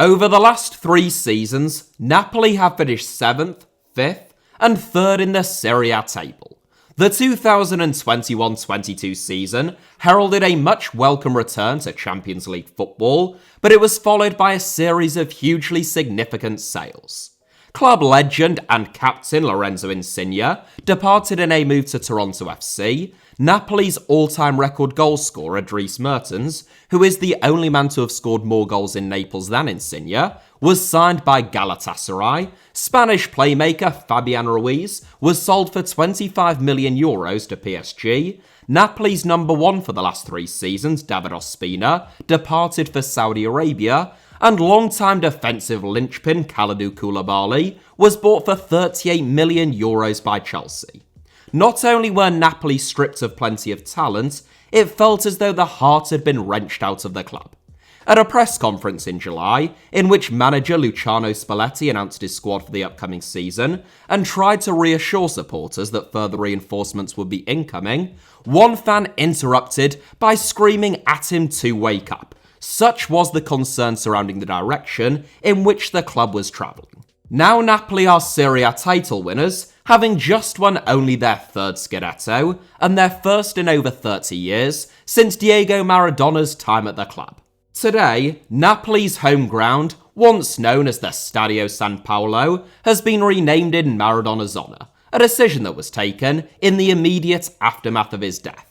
Over the last 3 seasons, Napoli have finished 7th, 5th, and 3rd in the Serie A table. The 2021-22 season heralded a much welcome return to Champions League football, but it was followed by a series of hugely significant sales. Club legend and captain Lorenzo Insigne departed in a move to Toronto FC. Napoli's all-time record goalscorer Dries Mertens, who is the only man to have scored more goals in Naples than Insigne, was signed by Galatasaray. Spanish playmaker Fabian Ruiz was sold for €25 million to PSG. Napoli's number 1 for the last 3 seasons, David Ospina, departed for Saudi Arabia, and long-time defensive linchpin Kalidou Koulibaly was bought for €38 million by Chelsea. Not only were Napoli stripped of plenty of talent, it felt as though the heart had been wrenched out of the club. At a press conference in July, in which manager Luciano Spalletti announced his squad for the upcoming season and tried to reassure supporters that further reinforcements would be incoming, one fan interrupted by screaming at him to wake up. Such was the concern surrounding the direction in which the club was travelling. Now Napoli are Serie A title winners, having just won only their 3rd Scudetto and their first in over 30 years since Diego Maradona's time at the club. Today, Napoli's home ground, once known as the Stadio San Paolo, has been renamed in Maradona's honour, a decision that was taken in the immediate aftermath of his death.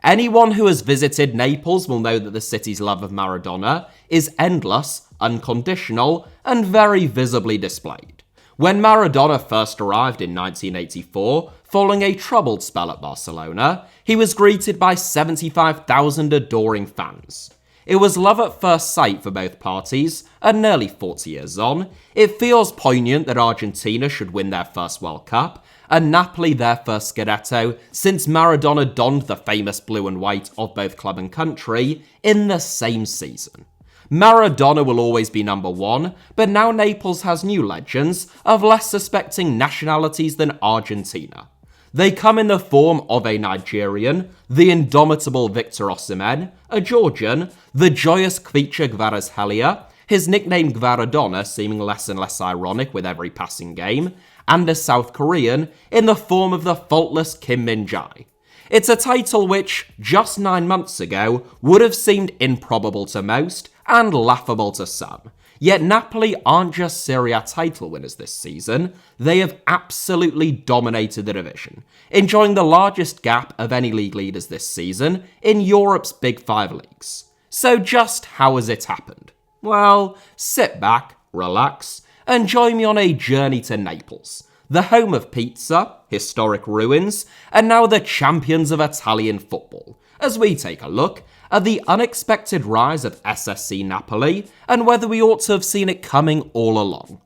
Anyone who has visited Naples will know that the city's love of Maradona is endless, unconditional, and very visibly displayed. When Maradona first arrived in 1984, following a troubled spell at Barcelona, he was greeted by 75,000 adoring fans. It was love at first sight for both parties, and nearly 40 years on, it feels poignant that Argentina should win their first World Cup, and Napoli their first Scudetto since Maradona donned the famous blue and white of both club and country in the same season. Maradona will always be number 1, but now Naples has new legends of less suspecting nationalities than Argentina. They come in the form of a Nigerian, the indomitable Victor Osimhen, a Georgian, the joyous Khvicha Kvaratskhelia, his nickname Kvaradona seeming less and less ironic with every passing game, and a South Korean in the form of the faultless Kim Min-jae. It's a title which, just 9 months ago, would have seemed improbable to most and laughable to some. Yet Napoli aren't just Serie A title winners this season, they have absolutely dominated the division, enjoying the largest gap of any league leaders this season in Europe's Big 5 leagues. So just how has it happened? Well, sit back, relax, and join me on a journey to Naples, the home of pizza, historic ruins, and now the champions of Italian football, as we take a look at the unexpected rise of SSC Napoli and whether we ought to have seen it coming all along.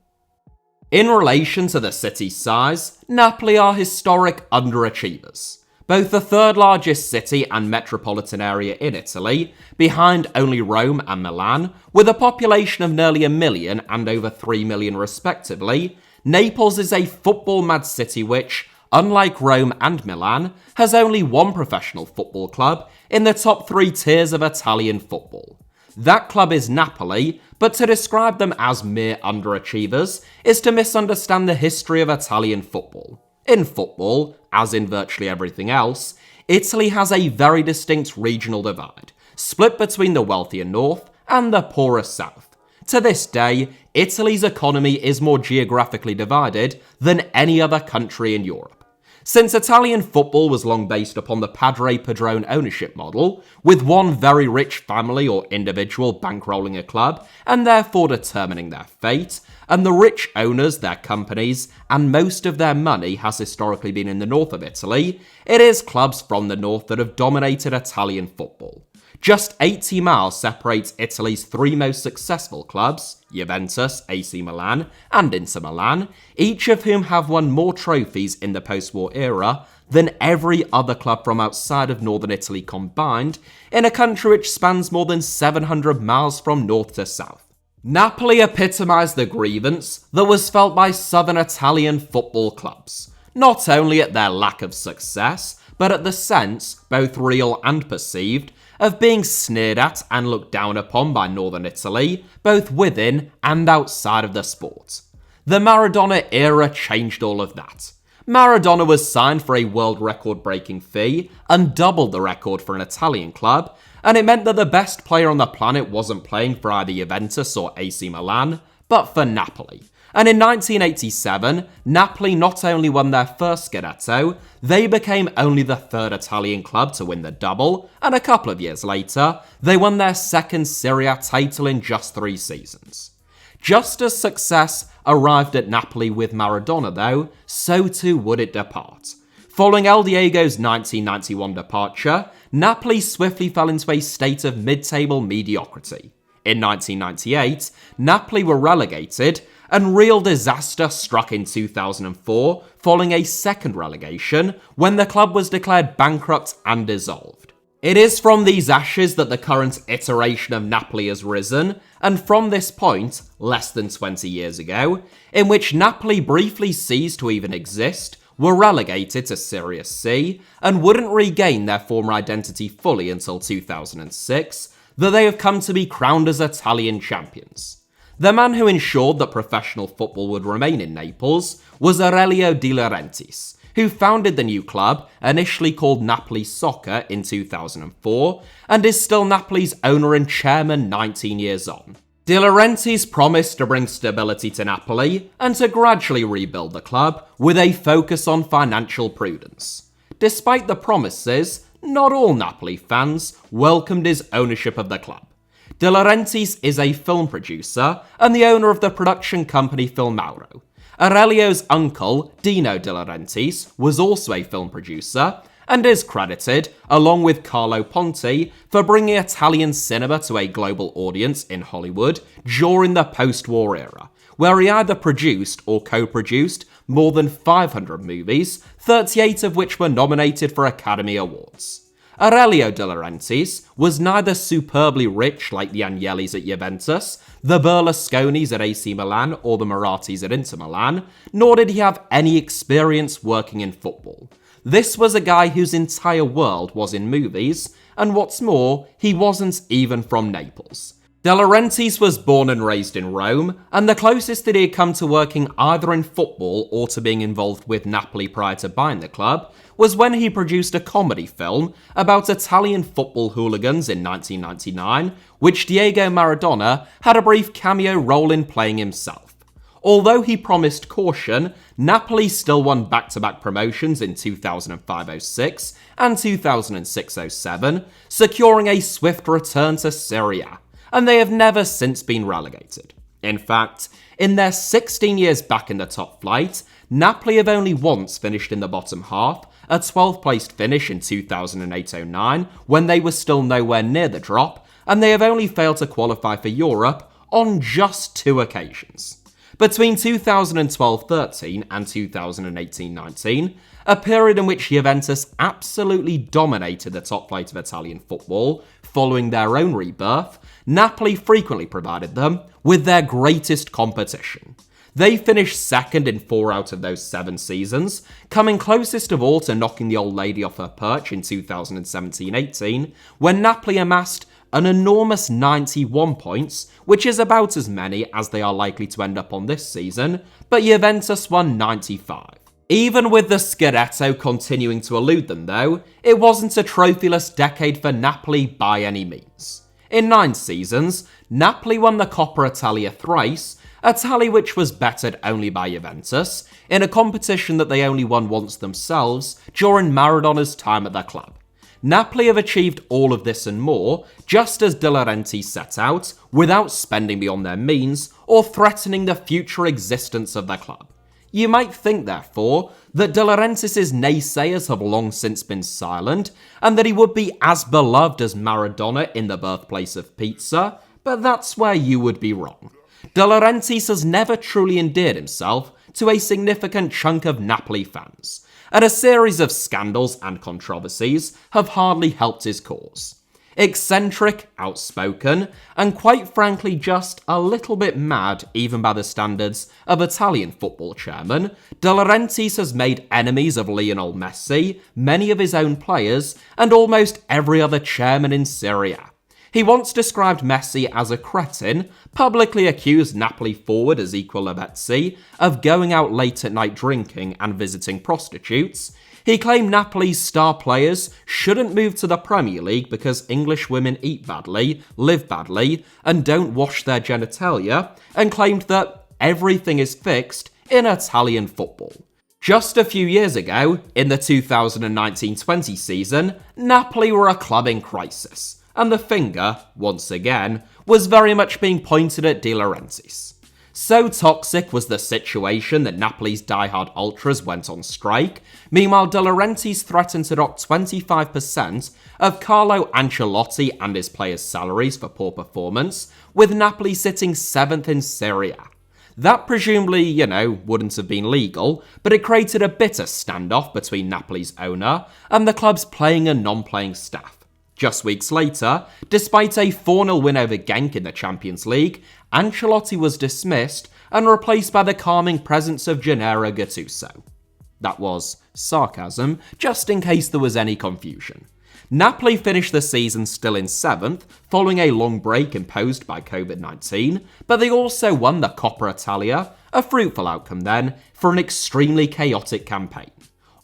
In relation to the city's size, Napoli are historic underachievers. Both the 3rd largest city and metropolitan area in Italy, behind only Rome and Milan, with a population of nearly 1 million and over 3 million respectively, Naples is a football-mad city which, unlike Rome and Milan, has only one professional football club in the top 3 tiers of Italian football. That club is Napoli, but to describe them as mere underachievers is to misunderstand the history of Italian football. In football, as in virtually everything else, Italy has a very distinct regional divide, split between the wealthier north and the poorer south. To this day, Italy's economy is more geographically divided than any other country in Europe. Since Italian football was long based upon the padre padrone ownership model, with one very rich family or individual bankrolling a club and therefore determining their fate, and the rich owners, their companies, and most of their money has historically been in the north of Italy, it is clubs from the north that have dominated Italian football. Just 80 miles separates Italy's 3 most successful clubs, Juventus, AC Milan, and Inter Milan, each of whom have won more trophies in the post-war era than every other club from outside of northern Italy combined, in a country which spans more than 700 miles from north to south. Napoli epitomised the grievance that was felt by southern Italian football clubs, not only at their lack of success, but at the sense, both real and perceived, of being sneered at and looked down upon by northern Italy, both within and outside of the sport. The Maradona era changed all of that. Maradona was signed for a world record-breaking fee and doubled the record for an Italian club, and it meant that the best player on the planet wasn't playing for either Juventus or AC Milan, but for Napoli. And in 1987, Napoli not only won their first Scudetto, they became only the third Italian club to win the double, and a couple of years later, they won their second Serie A title in just 3 seasons. Just as success arrived at Napoli with Maradona though, so too would it depart. Following El Diego's 1991 departure, Napoli swiftly fell into a state of mid-table mediocrity. In 1998, Napoli were relegated, and real disaster struck in 2004 following a second relegation when the club was declared bankrupt and dissolved. It is from these ashes that the current iteration of Napoli has risen, and from this point, less than 20 years ago, in which Napoli briefly ceased to even exist, were relegated to Serie C, and wouldn't regain their former identity fully until 2006, that they have come to be crowned as Italian champions. The man who ensured that professional football would remain in Naples was Aurelio De Laurentiis, who founded the new club, initially called Napoli Soccer, in 2004, and is still Napoli's owner and chairman 19 years on. De Laurentiis promised to bring stability to Napoli and to gradually rebuild the club with a focus on financial prudence. Despite the promises, not all Napoli fans welcomed his ownership of the club. De Laurentiis is a film producer and the owner of the production company Film Mauro. Aurelio's uncle, Dino De Laurentiis, was also a film producer and is credited, along with Carlo Ponti, for bringing Italian cinema to a global audience in Hollywood during the post-war era, where he either produced or co-produced more than 500 movies, 38 of which were nominated for Academy Awards. Aurelio De Laurentiis was neither superbly rich like the Agnellis at Juventus, the Berlusconis at AC Milan, or the Marathis at Inter Milan, nor did he have any experience working in football. This was a guy whose entire world was in movies, and what's more, he wasn't even from Naples. De Laurentiis was born and raised in Rome, and the closest that he had come to working either in football or to being involved with Napoli prior to buying the club was when he produced a comedy film about Italian football hooligans in 1999, which Diego Maradona had a brief cameo role in playing himself. Although he promised caution, Napoli still won back-to-back promotions in 2005-06 and 2006-07, securing a swift return to Serie A, and they have never since been relegated. In fact, in their 16 years back in the top flight, Napoli have only once finished in the bottom half, a 12th placed finish in 2008-09 when they were still nowhere near the drop, and they have only failed to qualify for Europe on just 2 occasions. Between 2012-13 and 2018-19, a period in which Juventus absolutely dominated the top flight of Italian football following their own rebirth, Napoli frequently provided them with their greatest competition. They finished second in 4 out of those 7 seasons, coming closest of all to knocking the old lady off her perch in 2017-18, when Napoli amassed an enormous 91 points, which is about as many as they are likely to end up on this season, but Juventus won 95. Even with the Scudetto continuing to elude them though, it wasn't a trophyless decade for Napoli by any means. In 9 seasons, Napoli won the Coppa Italia thrice, a tally which was bettered only by Juventus, in a competition that they only won once themselves during Maradona's time at their club. Napoli have achieved all of this and more, just as De Laurentiis set out, without spending beyond their means or threatening the future existence of their club. You might think, therefore, that De Laurentiis' naysayers have long since been silent, and that he would be as beloved as Maradona in the birthplace of pizza, but that's where you would be wrong. De Laurentiis has never truly endeared himself to a significant chunk of Napoli fans, and a series of scandals and controversies have hardly helped his cause. Eccentric, outspoken, and quite frankly just a little bit mad even by the standards of Italian football chairman, De Laurentiis has made enemies of Lionel Messi, many of his own players, and almost every other chairman in Serie A. He once described Messi as a cretin, publicly accused Napoli forward Ezequiel Lavezzi of going out late at night drinking and visiting prostitutes. He claimed Napoli's star players shouldn't move to the Premier League because English women eat badly, live badly, and don't wash their genitalia, and claimed that everything is fixed in Italian football. Just a few years ago, in the 2019-20 season, Napoli were a club in crisis, and the finger, once again, was very much being pointed at De Laurentiis. So toxic was the situation that Napoli's diehard ultras went on strike. Meanwhile, De Laurentiis threatened to dock 25% of Carlo Ancelotti and his players' salaries for poor performance, with Napoli sitting 7th in Serie A. That presumably, wouldn't have been legal, but it created a bitter standoff between Napoli's owner and the club's playing and non-playing staff. Just weeks later, despite a 4-0 win over Genk in the Champions League, Ancelotti was dismissed and replaced by the calming presence of Gennaro Gattuso. That was sarcasm, just in case there was any confusion. Napoli finished the season still in 7th, following a long break imposed by COVID-19, but they also won the Coppa Italia, a fruitful outcome then for an extremely chaotic campaign.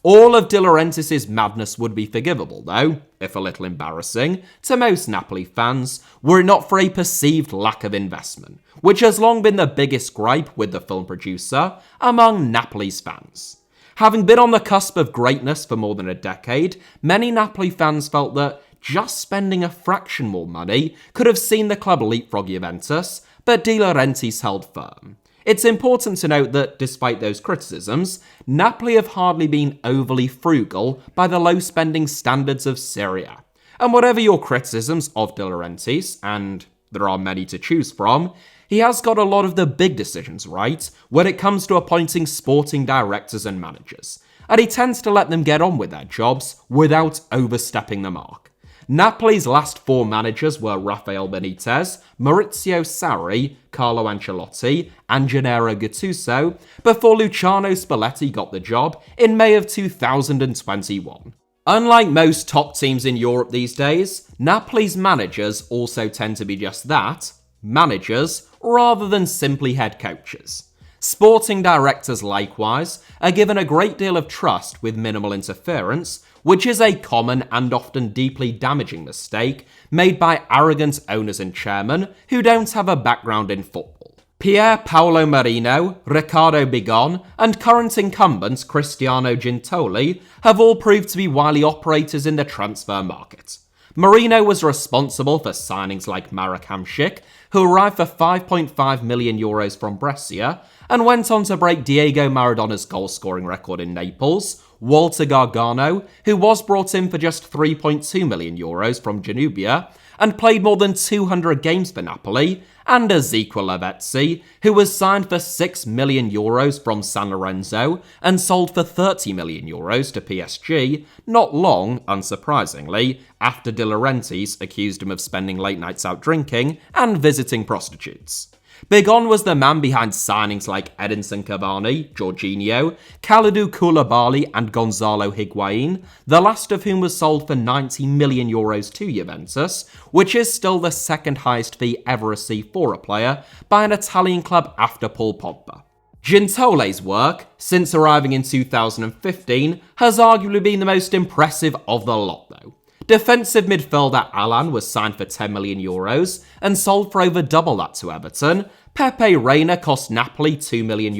All of De Laurentiis' madness would be forgivable, though, if a little embarrassing, to most Napoli fans, were it not for a perceived lack of investment, which has long been the biggest gripe with the film producer among Napoli's fans. Having been on the cusp of greatness for more than a decade, many Napoli fans felt that just spending a fraction more money could have seen the club leapfrog Juventus, but De Laurentiis held firm. It's important to note that, despite those criticisms, Napoli have hardly been overly frugal by the low-spending standards of Serie A. And whatever your criticisms of De Laurentiis, and there are many to choose from, he has got a lot of the big decisions right when it comes to appointing sporting directors and managers, and he tends to let them get on with their jobs without overstepping the mark. Napoli's last 4 managers were Rafael Benitez, Maurizio Sarri, Carlo Ancelotti, and Gennaro Gattuso, before Luciano Spalletti got the job in May of 2021. Unlike most top teams in Europe these days, Napoli's managers also tend to be just that, managers, rather than simply head coaches. Sporting directors, likewise, are given a great deal of trust with minimal interference, which is a common and often deeply damaging mistake made by arrogant owners and chairmen who don't have a background in football. Pier Paolo Marino, Riccardo Bigon, and current incumbent Cristiano Gintoli have all proved to be wily operators in the transfer market. Marino was responsible for signings like Marek Hamšík, who arrived for €5.5 million from Brescia, and went on to break Diego Maradona's goal-scoring record in Naples, Walter Gargano, who was brought in for just €3.2 million from Janubia, and played more than 200 games for Napoli, and Ezequiel Lavezzi, who was signed for €6 million from San Lorenzo and sold for €30 million to PSG, not long, unsurprisingly, after De Laurentiis accused him of spending late nights out drinking and visiting prostitutes. Bigon was the man behind signings like Edinson Cavani, Jorginho, Kalidou Koulibaly and Gonzalo Higuain, the last of whom was sold for €90 million to Juventus, which is still the second highest fee ever received for a player by an Italian club after Paul Pogba. Gintoli's work, since arriving in 2015, has arguably been the most impressive of the lot though. Defensive midfielder Alan was signed for €10 million and sold for over double that to Everton. Pepe Reina cost Napoli €2 million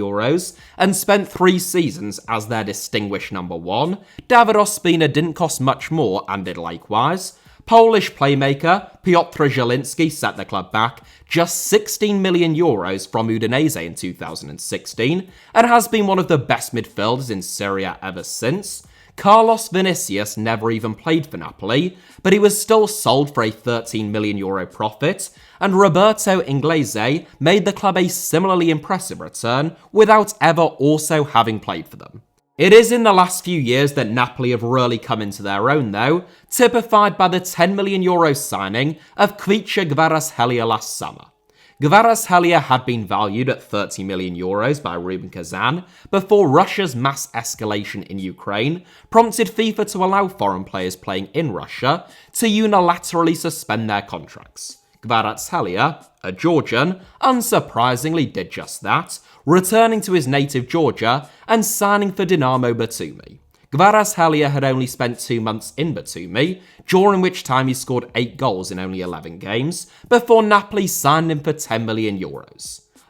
and spent 3 seasons as their distinguished number 1. David Ospina didn't cost much more and did likewise. Polish playmaker Piotr Zielinski set the club back just €16 million from Udinese in 2016 and has been one of the best midfielders in Serie A ever since. Carlos Vinicius never even played for Napoli, but he was still sold for a €13 million profit, and Roberto Inglese made the club a similarly impressive return without ever also having played for them. It is in the last few years that Napoli have really come into their own though, typified by the €10 million signing of Khvicha Kvaratskhelia last summer. Kvaratskhelia had been valued at €30 million by Rubin Kazan before Russia's mass escalation in Ukraine prompted FIFA to allow foreign players playing in Russia to unilaterally suspend their contracts. Kvaratskhelia, a Georgian, unsurprisingly did just that, returning to his native Georgia and signing for Dinamo Batumi. Kvaratskhelia had only spent 2 months in Batumi, during which time he scored 8 goals in only 11 games, before Napoli signed him for €10 million.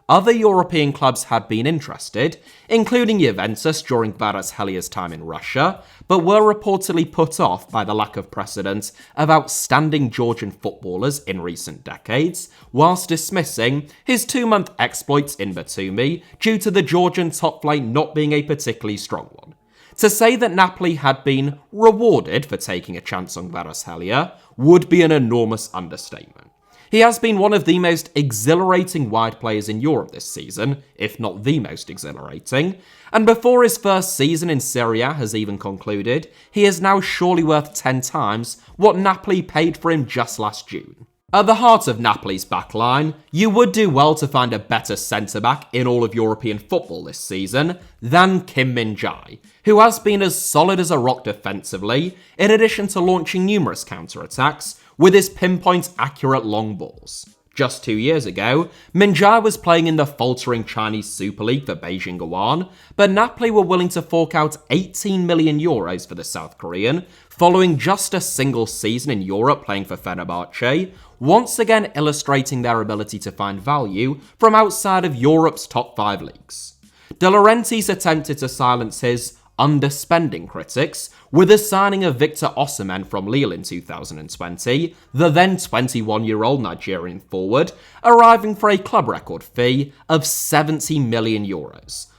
Other European clubs had been interested, including Juventus during Kvaratskhelia's time in Russia, but were reportedly put off by the lack of precedent of outstanding Georgian footballers in recent decades, whilst dismissing his 2-month exploits in Batumi due to the Georgian top flight not being a particularly strong one. To say that Napoli had been rewarded for taking a chance on Kvaratskhelia would be an enormous understatement. He has been one of the most exhilarating wide players in Europe this season, if not the most exhilarating, and before his first season in Serie A has even concluded, he is now surely worth 10 times what Napoli paid for him just last June. At the heart of Napoli's backline, you would do well to find a better centre-back in all of European football this season than Kim Min-jae, who has been as solid as a rock defensively, in addition to launching numerous counter-attacks with his pinpoint accurate long balls. Just 2 years ago, Min-jae was playing in the faltering Chinese Super League for Beijing Guoan, but Napoli were willing to fork out €18 million for the South Korean, following just a single season in Europe playing for Fenerbahce, once again illustrating their ability to find value from outside of Europe's top 5 leagues. De Laurentiis attempted to silence his underspending critics with the signing of Victor Osimhen from Lille in 2020, the then 21-year-old Nigerian forward, arriving for a club record fee of €70 million,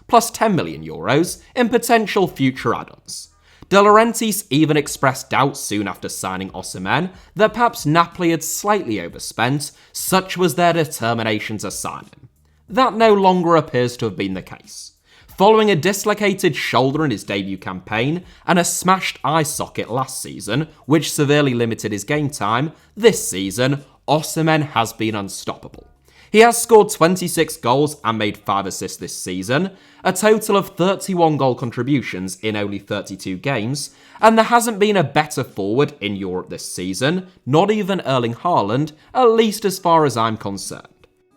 plus €10 million in potential future add-ons. De Laurentiis even expressed doubts soon after signing Osimhen that perhaps Napoli had slightly overspent, such was their determination to sign him. That no longer appears to have been the case. Following a dislocated shoulder in his debut campaign and a smashed eye socket last season, which severely limited his game time, this season, Osimhen has been unstoppable. He has scored 26 goals and made 5 assists this season, a total of 31 goal contributions in only 32 games, and there hasn't been a better forward in Europe this season, not even Erling Haaland, at least as far as I'm concerned.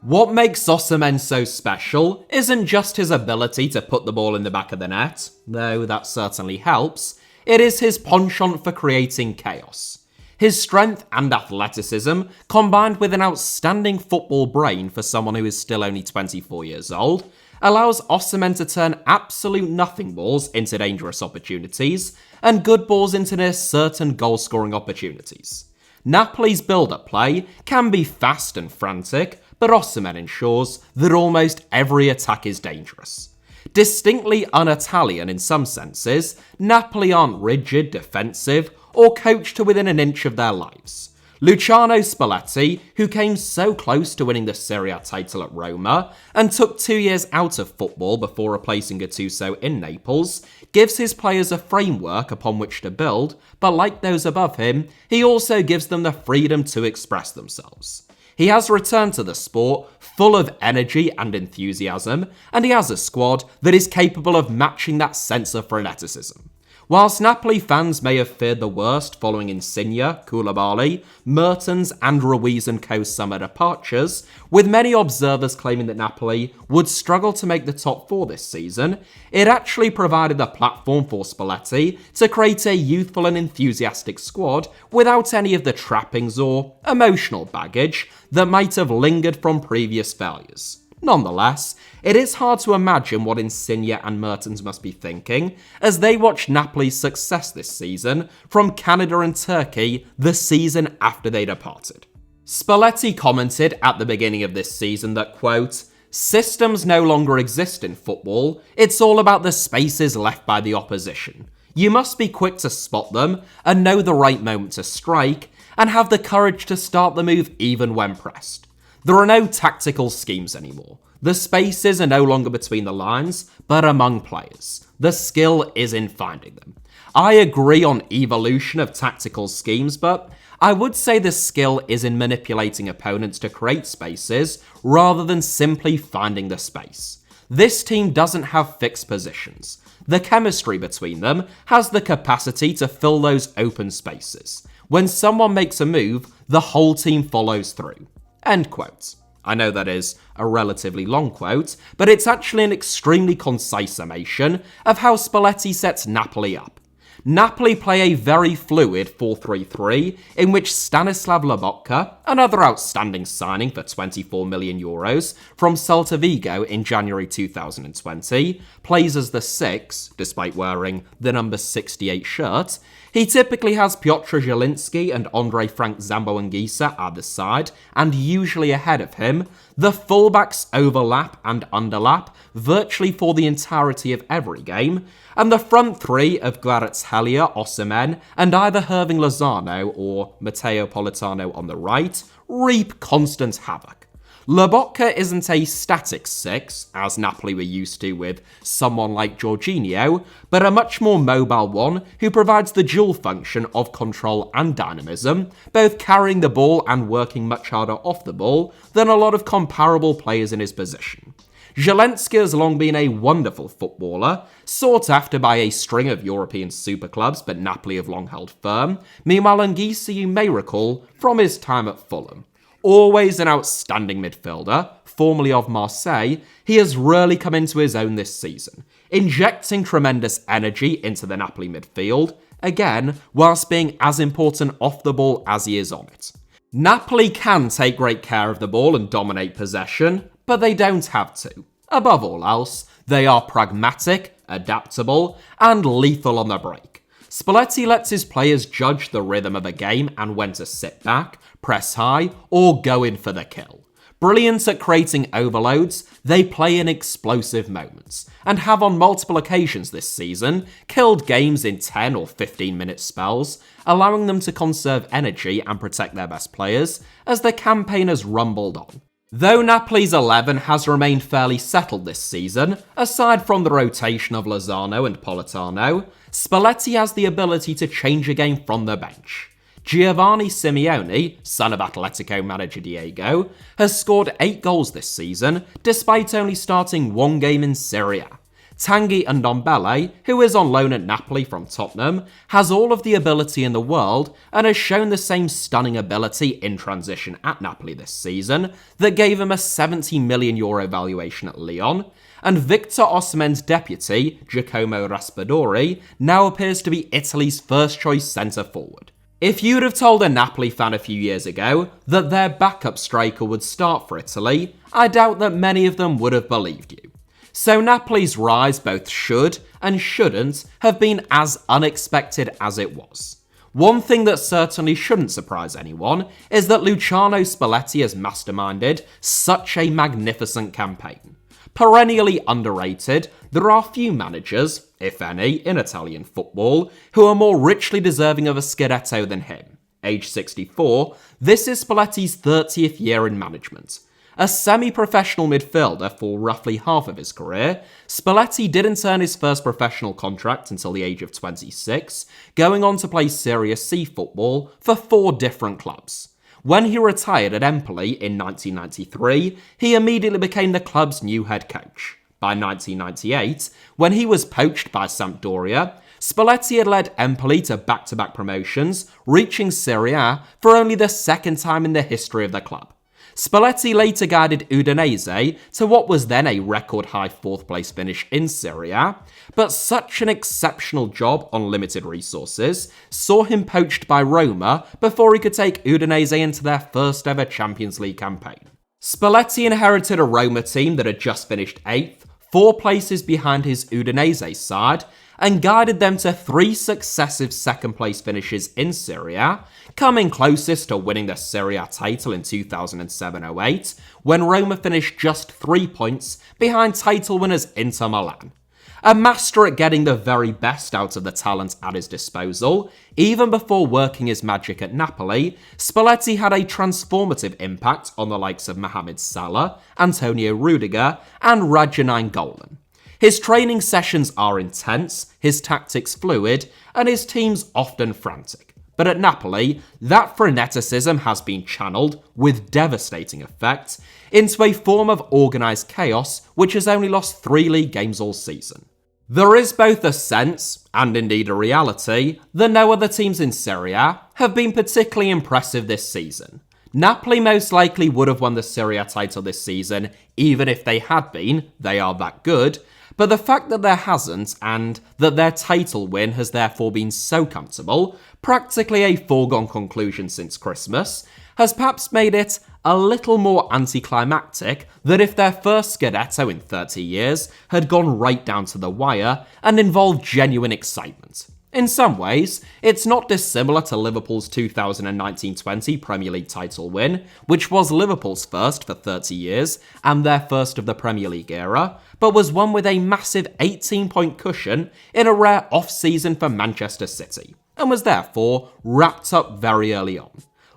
What makes Osimhen so special isn't just his ability to put the ball in the back of the net, though that certainly helps, it is his penchant for creating chaos. His strength and athleticism, combined with an outstanding football brain for someone who is still only 24 years old, allows Osimhen to turn absolute nothing balls into dangerous opportunities, and good balls into near certain goal-scoring opportunities. Napoli's build-up play can be fast and frantic, but Osimhen ensures that almost every attack is dangerous. Distinctly un-Italian in some senses, Napoli aren't rigid, defensive, or coached to within an inch of their lives. Luciano Spalletti, who came so close to winning the Serie A title at Roma and took 2 years out of football before replacing Gattuso in Naples, gives his players a framework upon which to build, but like those above him, he also gives them the freedom to express themselves. He has returned to the sport full of energy and enthusiasm, and he has a squad that is capable of matching that sense of freneticism. Whilst Napoli fans may have feared the worst following Insigne, Koulibaly, Mertens and Ruiz and co summer departures, with many observers claiming that Napoli would struggle to make the top 4 this season, it actually provided the platform for Spalletti to create a youthful and enthusiastic squad without any of the trappings or emotional baggage that might have lingered from previous failures. Nonetheless, it is hard to imagine what Insigne and Mertens must be thinking as they watch Napoli's success this season from Canada and Turkey the season after they departed. Spalletti commented at the beginning of this season that, quote, "Systems no longer exist in football, it's all about the spaces left by the opposition. You must be quick to spot them and know the right moment to strike and have the courage to start the move even when pressed. There are no tactical schemes anymore. The spaces are no longer between the lines, but among players. The skill is in finding them. I agree on evolution of tactical schemes, but I would say the skill is in manipulating opponents to create spaces rather than simply finding the space. This team doesn't have fixed positions. The chemistry between them has the capacity to fill those open spaces. When someone makes a move, the whole team follows through. End quote. I know that is a relatively long quote, but it's actually an extremely concise summation of how Spalletti sets Napoli up. Napoli play a very fluid 4-3-3 in which Stanislav Lobotka, another outstanding signing for €24 million from Celta Vigo in January 2020, plays as the 6, despite wearing the number 68 shirt. He typically has Piotr Zielinski and Andre Frank Zambo-Anguissa at the side, and usually ahead of him. The fullbacks overlap and underlap virtually for the entirety of every game, and the front three of Kvaratskhelia, Osimhen, and either Hirving Lozano or Matteo Politano on the right reap constant havoc. Lobotka isn't a static 6, as Napoli were used to with someone like Jorginho, but a much more mobile one who provides the dual function of control and dynamism, both carrying the ball and working much harder off the ball than a lot of comparable players in his position. Zielinski has long been a wonderful footballer, sought after by a string of European super clubs, but Napoli have long held firm. Meanwhile, Anguissa you may recall from his time at Fulham. Always an outstanding midfielder, formerly of Marseille, he has really come into his own this season, injecting tremendous energy into the Napoli midfield, again, whilst being as important off the ball as he is on it. Napoli can take great care of the ball and dominate possession, but they don't have to. Above all else, they are pragmatic, adaptable, and lethal on the break. Spalletti lets his players judge the rhythm of a game and when to sit back, press high, or go in for the kill. Brilliant at creating overloads, they play in explosive moments, and have on multiple occasions this season killed games in 10 or 15-minute spells, allowing them to conserve energy and protect their best players as the campaign has rumbled on. Though Napoli's 11 has remained fairly settled this season, aside from the rotation of Lozano and Politano, Spalletti has the ability to change a game from the bench. Giovanni Simeone, son of Atletico manager Diego, has scored 8 goals this season, despite only starting 1 game in Serie A. Tanguy Ndombele, who is on loan at Napoli from Tottenham, has all of the ability in the world and has shown the same stunning ability in transition at Napoli this season that gave him a €70 million valuation at Lyon, and Victor Osimhen's deputy, Giacomo Raspadori, now appears to be Italy's first-choice centre-forward. If you'd have told a Napoli fan a few years ago that their backup striker would start for Italy, I doubt that many of them would have believed you. So Napoli's rise both should and shouldn't have been as unexpected as it was. One thing that certainly shouldn't surprise anyone is that Luciano Spalletti has masterminded such a magnificent campaign. Perennially underrated, there are few managers, if any, in Italian football who are more richly deserving of a Scudetto than him. Age 64, this is Spalletti's 30th year in management. A semi-professional midfielder for roughly half of his career, Spalletti didn't earn his first professional contract until the age of 26, going on to play Serie C football for 4 different clubs. When he retired at Empoli in 1993, he immediately became the club's new head coach. By 1998, when he was poached by Sampdoria, Spalletti had led Empoli to back-to-back promotions, reaching Serie A for only the second time in the history of the club. Spalletti later guided Udinese to what was then a record-high 4th place finish in Serie A, but such an exceptional job on limited resources saw him poached by Roma before he could take Udinese into their first ever Champions League campaign. Spalletti inherited a Roma team that had just finished 8th, 4 places behind his Udinese side, and guided them to 3 successive second-place finishes in Serie A, coming closest to winning the Serie A title in 2007-08, when Roma finished just 3 points behind title winners Inter Milan. A master at getting the very best out of the talent at his disposal, even before working his magic at Napoli, Spalletti had a transformative impact on the likes of Mohamed Salah, Antonio Rudiger, and Radja Nainggolan. His training sessions are intense, his tactics fluid, and his teams often frantic. But at Napoli, that freneticism has been channeled, with devastating effect, into a form of organised chaos which has only lost 3 league games all season. There is both a sense, and indeed a reality, that no other teams in Serie A have been particularly impressive this season. Napoli most likely would have won the Serie A title this season, even if they had been, they are that good, but the fact that there hasn't, and that their title win has therefore been so comfortable, practically a foregone conclusion since Christmas, has perhaps made it a little more anticlimactic that if their first Scudetto in 30 years had gone right down to the wire and involved genuine excitement. In some ways, it's not dissimilar to Liverpool's 2019-20 Premier League title win, which was Liverpool's first for 30 years and their first of the Premier League era, but was won with a massive 18-point cushion in a rare off-season for Manchester City, and was therefore wrapped up very early on.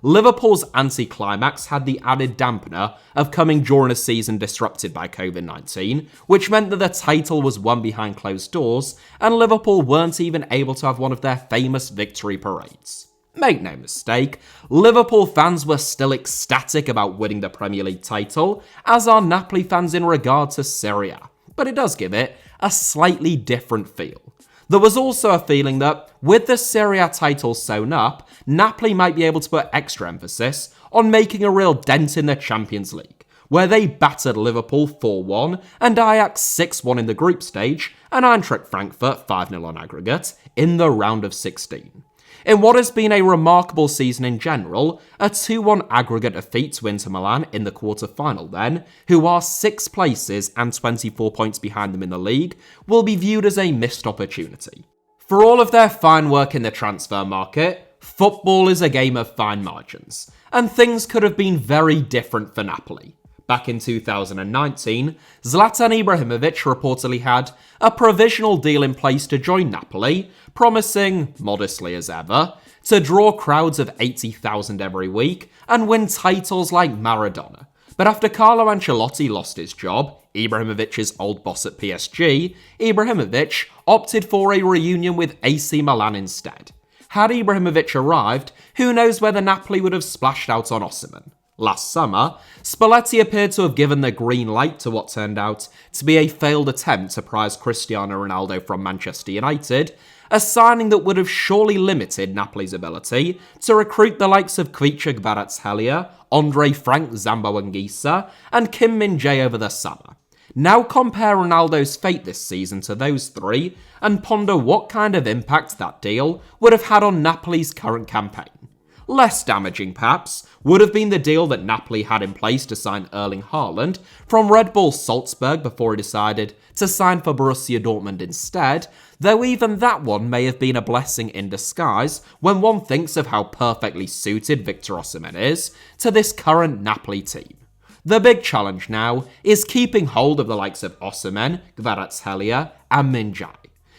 Liverpool's anticlimax had the added dampener of coming during a season disrupted by COVID-19, which meant that the title was won behind closed doors, and Liverpool weren't even able to have one of their famous victory parades. Make no mistake, Liverpool fans were still ecstatic about winning the Premier League title, as are Napoli fans in regard to Serie A, but it does give it a slightly different feel. There was also a feeling that, with the Serie A title sewn up, Napoli might be able to put extra emphasis on making a real dent in the Champions League, where they battered Liverpool 4-1 and Ajax 6-1 in the group stage, and Eintracht Frankfurt 5-0 on aggregate in the round of 16. In what has been a remarkable season in general, a 2-1 aggregate defeat to Inter Milan in the quarter-final then, who are 6 places and 24 points behind them in the league, will be viewed as a missed opportunity. For all of their fine work in the transfer market, football is a game of fine margins, and things could have been very different for Napoli. Back in 2019, Zlatan Ibrahimovic reportedly had a provisional deal in place to join Napoli, promising, modestly as ever, to draw crowds of 80,000 every week and win titles like Maradona. But after Carlo Ancelotti lost his job, Ibrahimovic's old boss at PSG, Ibrahimovic opted for a reunion with AC Milan instead. Had Ibrahimovic arrived, who knows whether Napoli would have splashed out on Osimhen. Last summer, Spalletti appeared to have given the green light to what turned out to be a failed attempt to prize Cristiano Ronaldo from Manchester United, a signing that would have surely limited Napoli's ability to recruit the likes of Khvicha Kvaratskhelia, Andre Frank Zambo-Anguissa, and Kim Min-jae over the summer. Now compare Ronaldo's fate this season to those three, and ponder what kind of impact that deal would have had on Napoli's current campaign. Less damaging, perhaps, would have been the deal that Napoli had in place to sign Erling Haaland from Red Bull Salzburg before he decided to sign for Borussia Dortmund instead, though even that one may have been a blessing in disguise when one thinks of how perfectly suited Victor Osimhen is to this current Napoli team. The big challenge now is keeping hold of the likes of Osimhen, Kvaratskhelia, and Min-jae.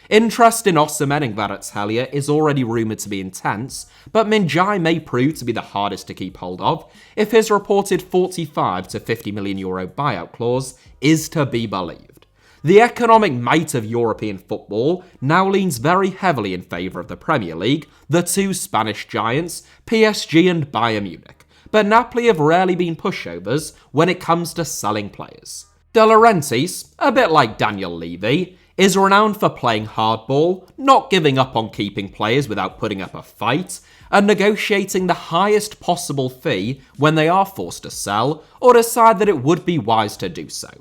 Interest in Osimhen and Kvaratskhelia is already rumoured to be intense, but Min-jae may prove to be the hardest to keep hold of if his reported 45 to 50 million euro buyout clause is to be believed. The economic might of European football now leans very heavily in favour of the Premier League, the two Spanish giants, PSG and Bayern Munich, but Napoli have rarely been pushovers when it comes to selling players. De Laurentiis, a bit like Daniel Levy, is renowned for playing hardball, not giving up on keeping players without putting up a fight, and negotiating the highest possible fee when they are forced to sell or decide that it would be wise to do so.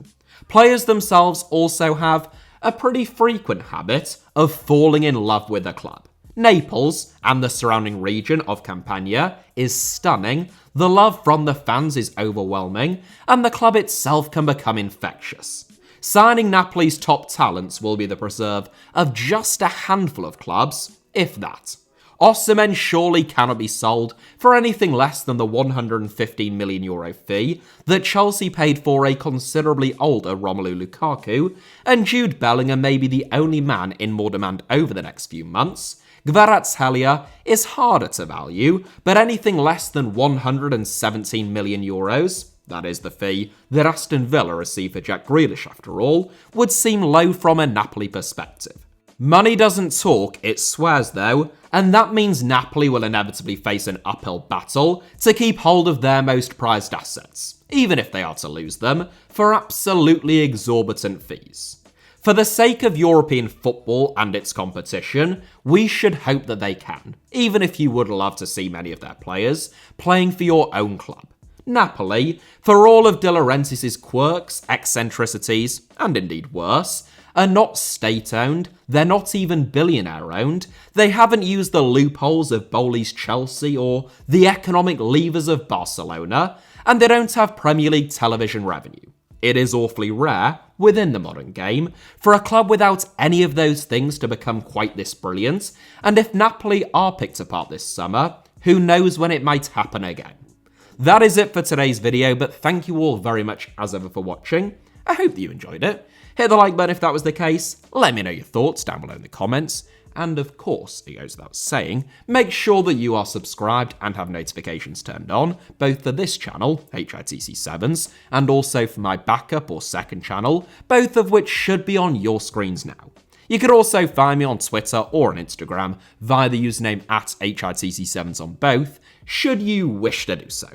Players themselves also have a pretty frequent habit of falling in love with a club. Naples and the surrounding region of Campania is stunning, the love from the fans is overwhelming, and the club itself can become infectious. Signing Napoli's top talents will be the preserve of just a handful of clubs, if that. Osimhen surely cannot be sold for anything less than the €115 million fee that Chelsea paid for a considerably older Romelu Lukaku, and Jude Bellingham may be the only man in more demand over the next few months. Kvaratskhelia is harder to value, but anything less than €117 million, that is the fee that Aston Villa received for Jack Grealish after all, would seem low from a Napoli perspective. Money doesn't talk, it swears though, and that means Napoli will inevitably face an uphill battle to keep hold of their most prized assets, even if they are to lose them, for absolutely exorbitant fees. For the sake of European football and its competition, we should hope that they can, even if you would love to see many of their players playing for your own club. Napoli, for all of De Laurentiis' quirks, eccentricities, and indeed worse, are not state-owned, they're not even billionaire-owned, they haven't used the loopholes of Bowley's Chelsea or the economic levers of Barcelona, and they don't have Premier League television revenue. It is awfully rare, within the modern game, for a club without any of those things to become quite this brilliant, and if Napoli are picked apart this summer, who knows when it might happen again. That is it for today's video, but thank you all very much as ever for watching. I hope that you enjoyed it. Hit the like button if that was the case, let me know your thoughts down below in the comments, and of course, it goes without saying, make sure that you are subscribed and have notifications turned on, both for this channel, HITC Sevens, and also for my backup or second channel, both of which should be on your screens now. You could also find me on Twitter or on Instagram via the username @HITC Sevens on both, should you wish to do so.